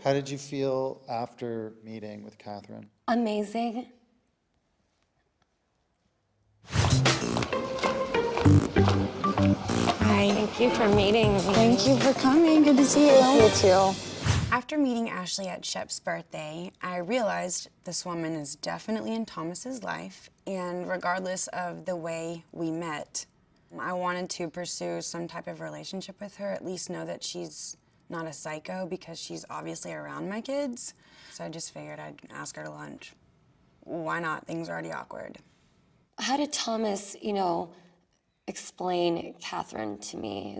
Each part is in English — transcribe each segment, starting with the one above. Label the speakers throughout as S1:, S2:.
S1: How did you feel after meeting with Kathryn?
S2: Amazing.
S3: Hi.
S2: Thank you for meeting me.
S3: Thank you for coming. Good to see you.
S2: You too.
S3: After meeting Ashley at Shep's birthday, I realized this woman is definitely in Thomas's life, and regardless of the way we met, I wanted to pursue some type of relationship with her, at least know that she's not a psycho because she's obviously around my kids. So I just figured I'd ask her to lunch. Why not? Things are already awkward.
S2: How did Thomas, explain Kathryn to me?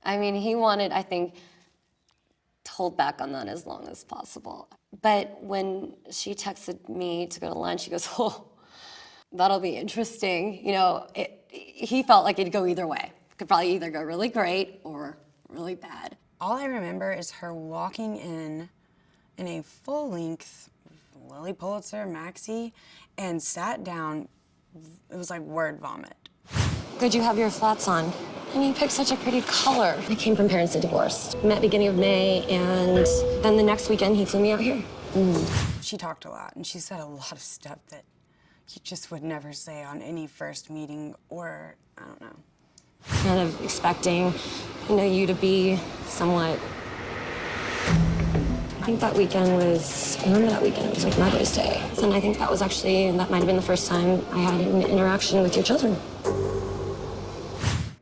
S2: He wanted, I think, to hold back on that as long as possible. But when she texted me to go to lunch, he goes, oh, that'll be interesting. He felt like it'd go either way. It could probably either go really great or really bad.
S3: All I remember is her walking in a full-length Lily Pulitzer maxi and sat down. It was like word vomit.
S2: Good you have your flats on. And you picked such a pretty color. I came from parents that divorced. Met beginning of May, and then the next weekend he flew me out here.
S3: She talked a lot, and she said a lot of stuff that you just would never say on any first meeting, or, I don't know.
S2: Kind of expecting, you to be somewhat... I think that weekend was, I remember that weekend, it was like Mother's Day. And I think that was actually, that might have been the first time I had an interaction with your children.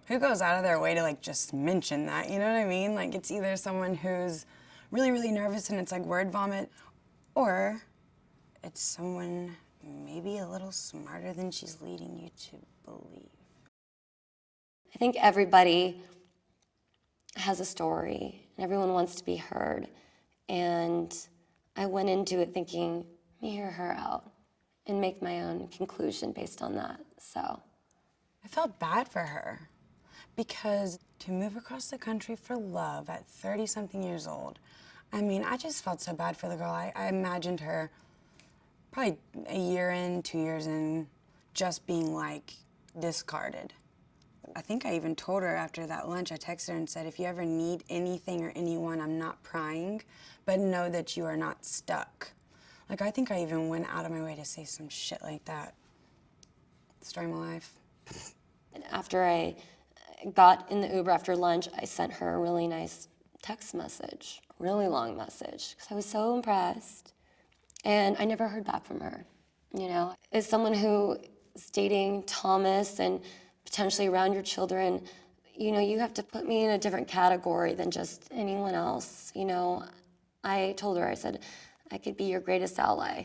S3: Who goes out of their way to just mention that, you know what I mean? It's either someone who's really, really nervous and it's like word vomit, or it's someone maybe a little smarter than she's leading you to believe.
S2: I think everybody has a story, and everyone wants to be heard. And I went into it thinking, let me hear her out and make my own conclusion based on that, so.
S3: I felt bad for her because to move across the country for love at 30-something years old, I just felt so bad for the girl. I imagined her probably a year in, 2 years in, just being discarded. I think I even told her after that lunch, I texted her and said, if you ever need anything or anyone, I'm not prying, but know that you are not stuck. I think I even went out of my way to say some shit like that. Story of my life.
S2: And after I got in the Uber after lunch, I sent her a really nice text message, really long message, because I was so impressed. And I never heard back from her, As someone who is dating Thomas and potentially around your children, you have to put me in a different category than just anyone else, I told her, I said, I could be your greatest ally.